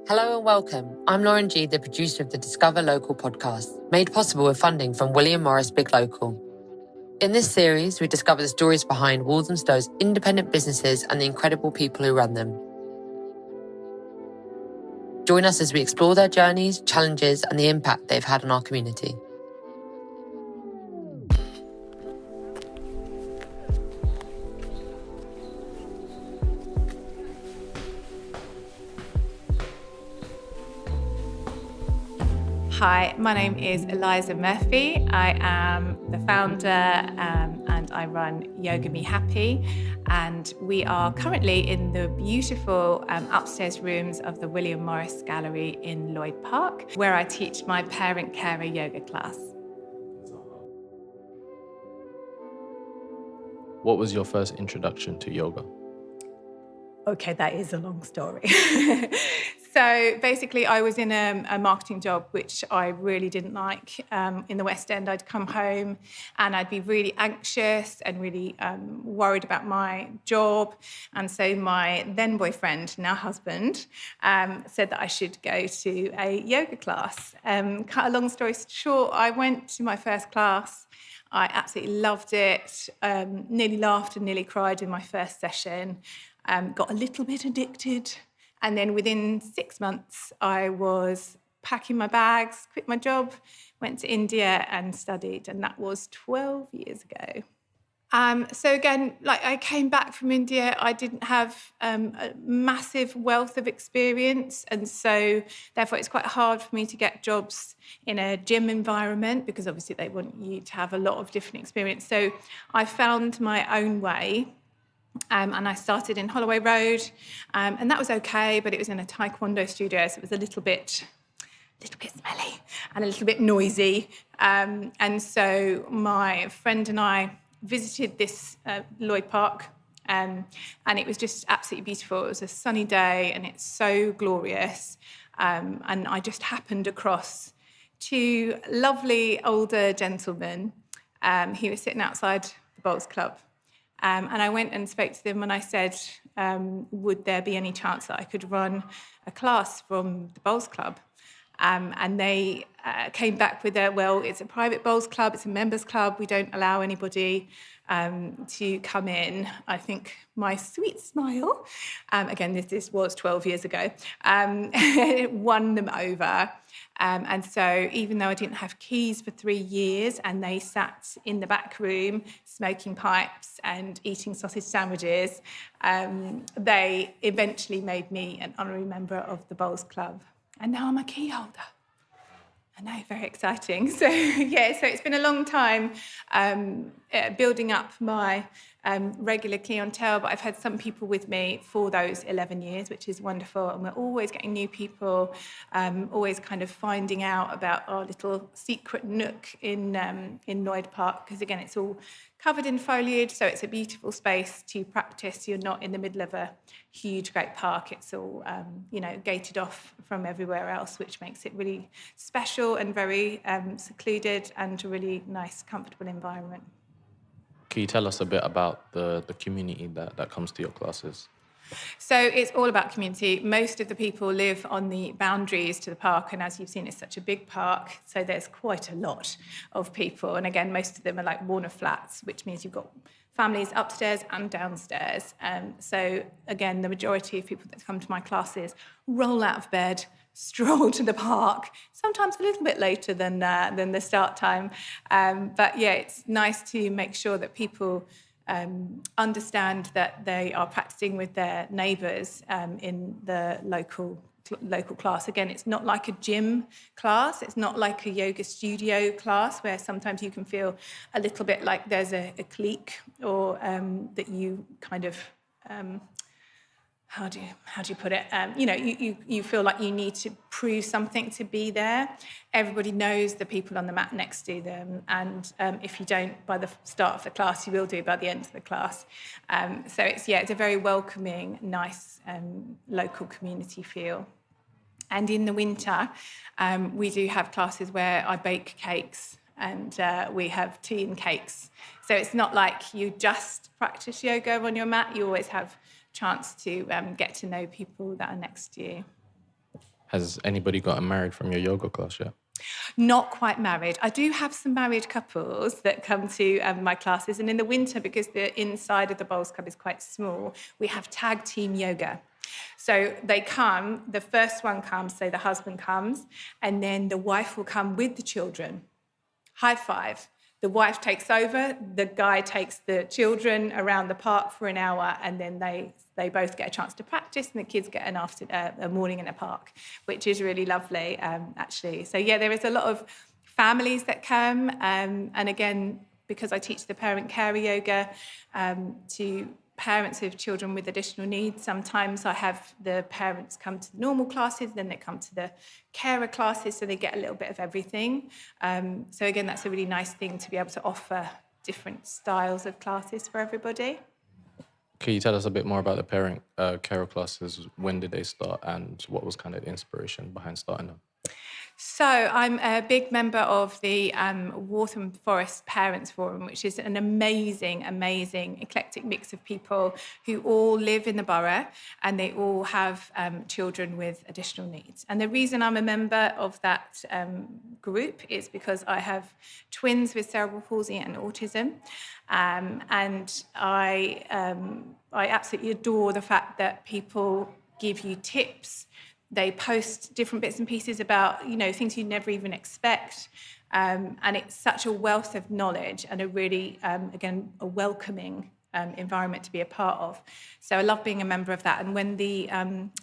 Hello and welcome. I'm Lauren G, the producer of the Discover Local podcast, made possible with funding from William Morris Big Local. In this series, we discover the stories behind Walthamstow's independent businesses and the incredible people who run them. Join us as we explore their journeys, challenges, and the impact they've had on our community. Hi, my name is Eliza Murphy. I am the founder and I run Yoga Me Happy. And we are currently in the beautiful upstairs rooms of the William Morris Gallery in Lloyd Park, where I teach my parent-carer yoga class. What was your first introduction to yoga? Okay, that is a long story. So basically, I was in a marketing job, which I really didn't like. In the West End, I'd come home and I'd be really anxious and really worried about my job. And so my then boyfriend, now husband, said that I should go to a yoga class. Cut a long story short, I went to my first class. I absolutely loved it, nearly laughed and nearly cried in my first session, got a little bit addicted. And then within 6 months, I was packing my bags, quit my job, went to India and studied. And that was 12 years ago. So again, like I came back from India, I didn't have a massive wealth of experience. And so therefore it's quite hard for me to get jobs in a gym environment because obviously they want you to have a lot of different experience. So I found my own way. And I started in Holloway Road, and that was okay, but it was in a taekwondo studio, so it was a little bit smelly and a little bit noisy. And so my friend and I visited this Lloyd Park, and it was just absolutely beautiful. It was a sunny day, and it's so glorious. And I just happened across two lovely older gentlemen who were sitting outside the Bowls Club. And I went and spoke to them and I said, would there be any chance that I could run a class from the Bowls Club? And they came back with well, it's a private bowls club, it's a members club, we don't allow anybody to come in. I think my sweet smile, again, this was 12 years ago, won them over. And so even though I didn't have keys for 3 years and they sat in the back room smoking pipes and eating sausage sandwiches, they eventually made me an honorary member of the Bowls Club. And now I'm a key holder. I know, very exciting. So, so it's been a long time building up my regular clientele, but I've had some people with me for those 11 years, which is wonderful. And we're always getting new people, always kind of finding out about our little secret nook in Lloyd Park, because again, it's all covered in foliage, so it's a beautiful space to practice. You're not in the middle of a huge, great park. It's all, gated off from everywhere else, which makes it really special and very secluded and a really nice, comfortable environment. Can you tell us a bit about the community that comes to your classes? So it's all about community. Most of the people live on the boundaries to the park, and as you've seen, it's such a big park, so there's quite a lot of people. And again, most of them are like Warner flats, which means you've got families upstairs and downstairs. So again, the majority of people that come to my classes roll out of bed, stroll to the park, sometimes a little bit later than the start time. But yeah, it's nice to make sure that people understand that they are practicing with their neighbours in the local class. Again, it's not like a gym class. It's not like a yoga studio class where sometimes you can feel a little bit like there's a clique or that you kind of... How do you put it? You feel like you need to prove something to be there. Everybody knows the people on the mat next to them, and if you don't by the start of the class, you will do by the end of the class. So it's a very welcoming, nice local community feel. And in the winter, we do have classes where I bake cakes and we have tea and cakes. So it's not like you just practice yoga on your mat. You always have chance to get to know people that are next to you. Has anybody gotten married from your yoga class yet? Not quite married. I do have some married couples that come to my classes. And in the winter, because the inside of the Bowls Club is quite small, we have tag team yoga. So they come, the first one comes, say the husband comes, and then the wife will come with the children. High five. The wife takes over, the guy takes the children around the park for an hour, and then they both get a chance to practice, and the kids get a morning in a park, which is really lovely, actually. So, yeah, there is a lot of families that come, and again, because I teach the parent carer yoga to parents of children with additional needs, sometimes I have the parents come to the normal classes, then they come to the carer classes, so they get a little bit of everything. So again, that's a really nice thing to be able to offer different styles of classes for everybody. Can you tell us a bit more about the parent carer classes? When did they start, and what was kind of the inspiration behind starting them? So I'm a big member of the Waltham Forest Parents Forum, which is an amazing, eclectic mix of people who all live in the borough, and they all have children with additional needs. And the reason I'm a member of that group is because I have twins with cerebral palsy and autism, and I absolutely adore the fact that people give you tips. They post different bits and pieces about, things you never even expect. And it's such a wealth of knowledge and a really, again, a welcoming environment to be a part of. So I love being a member of that. And when the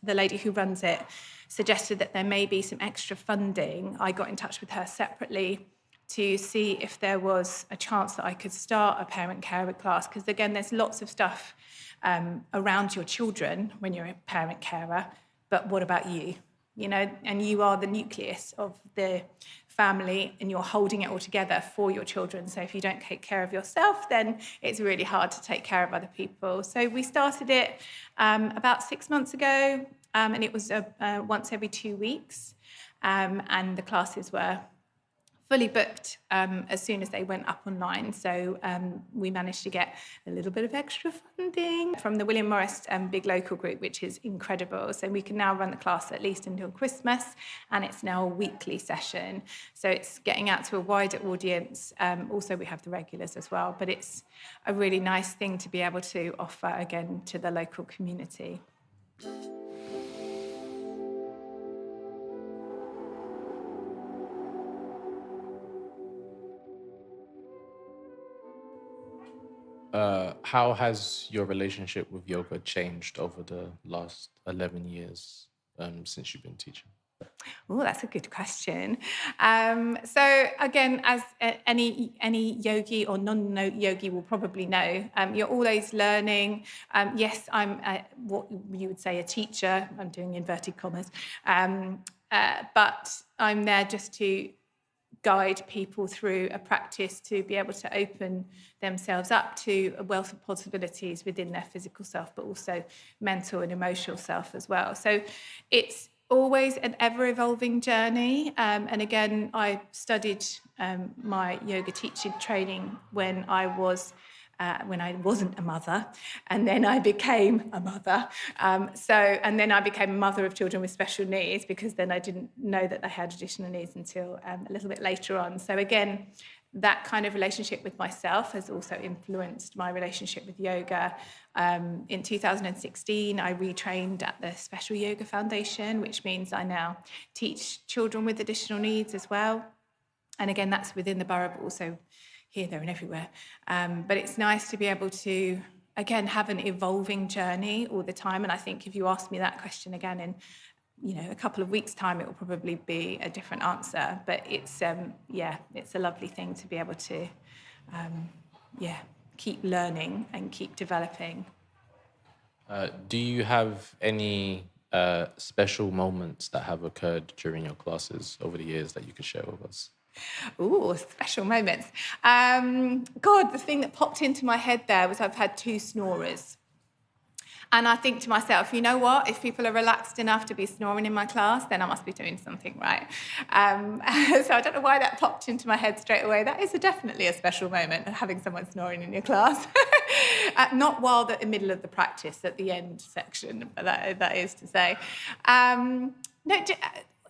lady who runs it suggested that there may be some extra funding, I got in touch with her separately to see if there was a chance that I could start a parent carer class. Because, again, there's lots of stuff around your children when you're a parent carer. But what about you? And you are the nucleus of the family, and you're holding it all together for your children. So if you don't take care of yourself, then it's really hard to take care of other people. So we started it about 6 months ago, and it was once every 2 weeks. And the classes were fully booked as soon as they went up online. So we managed to get a little bit of extra funding from the William Morris Big Local Group, which is incredible. So we can now run the class at least until Christmas, and it's now a weekly session. So it's getting out to a wider audience. Also, we have the regulars as well, but it's a really nice thing to be able to offer, again, to the local community. How has your relationship with yoga changed over the last 11 years since you've been teaching? Oh, that's a good question. So again, as any yogi or non-yogi will probably know, you're always learning. Yes, I'm what you would say a teacher. I'm doing inverted commas, but I'm there just to guide people through a practice to be able to open themselves up to a wealth of possibilities within their physical self, but also mental and emotional self as well. So it's always an ever-evolving journey. And again, I studied my yoga teaching training when I wasn't a mother, and then I became a mother. And then I became a mother of children with special needs, because then I didn't know that they had additional needs until a little bit later on. So again, that kind of relationship with myself has also influenced my relationship with yoga. In 2016, I retrained at the Special Yoga Foundation, which means I now teach children with additional needs as well. And again, that's within the borough, but also here, there, and everywhere. But it's nice to be able to, again, have an evolving journey all the time. And I think if you ask me that question again in, a couple of weeks' time, it will probably be a different answer. But it's, it's a lovely thing to be able to, keep learning and keep developing. Do you have any special moments that have occurred during your classes over the years that you could share with us? Ooh, special moments. The thing that popped into my head there was I've had 2 snorers. And I think to myself, you know what? If people are relaxed enough to be snoring in my class, then I must be doing something right. So I don't know why that popped into my head straight away. That is definitely a special moment, having someone snoring in your class. Not while the middle of the practice, at the end section, that is to say. No,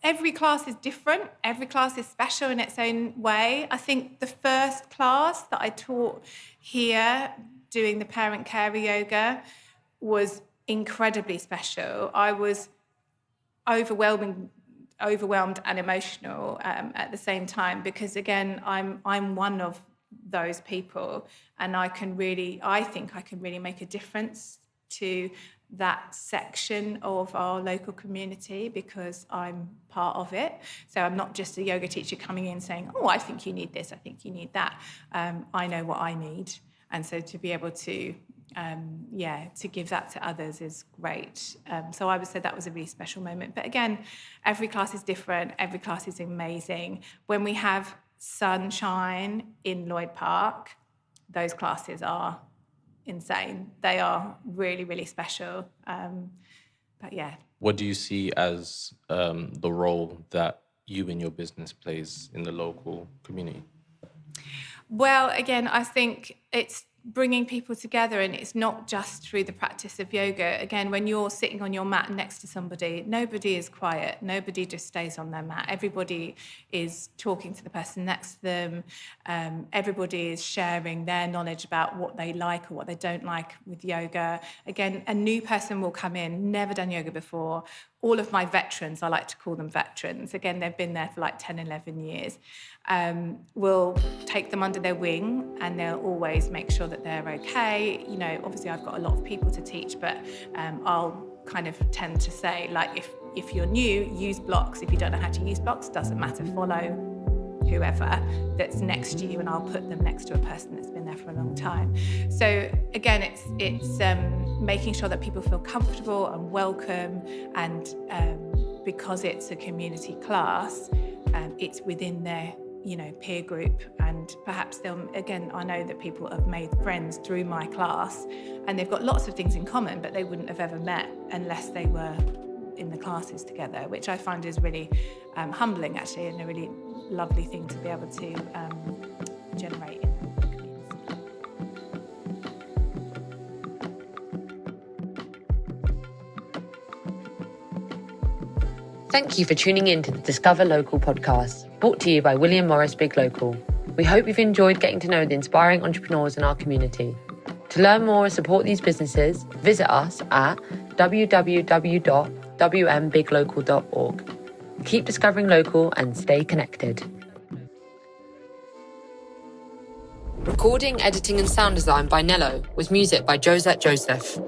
every class is different. Every class is special in its own way. I think the first class that I taught here, doing the parent carer yoga, was incredibly special. I was overwhelmed and emotional at the same time, because again, I'm one of those people, and I think I can really make a difference to that section of our local community because I'm part of it. So I'm not just a yoga teacher coming in saying, oh, I think you need this, I think you need that. I know what I need. And so to be able to, to give that to others is great. So I would say that was a really special moment. But again, every class is different. Every class is amazing. When we have sunshine in Lloyd Park, those classes are insane. They are really, really special. But yeah. What do you see as the role that you and your business plays in the local community? Well, again, I think it's bringing people together, and it's not just through the practice of yoga. Again, when you're sitting on your mat next to somebody, nobody is quiet. Nobody just stays on their mat. Everybody is talking to the person next to them. Everybody is sharing their knowledge about what they like or what they don't like with yoga. Again, a new person will come in, never done yoga before. All of my veterans, I like to call them veterans, again, they've been there for like 10, 11 years, will take them under their wing, and they'll always make sure that they're okay. You know, obviously I've got a lot of people to teach, but I'll kind of tend to say, like, if you're new, use blocks. If you don't know how to use blocks, doesn't matter, follow whoever that's next to you, and I'll put them next to a person that's been there for a long time. So again, it's making sure that people feel comfortable and welcome, and because it's a community class, it's within their peer group, and perhaps I know that people have made friends through my class, and they've got lots of things in common, but they wouldn't have ever met unless they were in the classes together, which I find is really humbling, actually, and a really lovely thing to be able to generate in the community. Thank you for tuning in to the Discover Local podcast, brought to you by William Morris Big Local. We hope you've enjoyed getting to know the inspiring entrepreneurs in our community. To learn more and support these businesses, visit us at www.wmbiglocal.org. Keep discovering local and stay connected. Recording, editing and sound design by Nello, with music by Josette Joseph.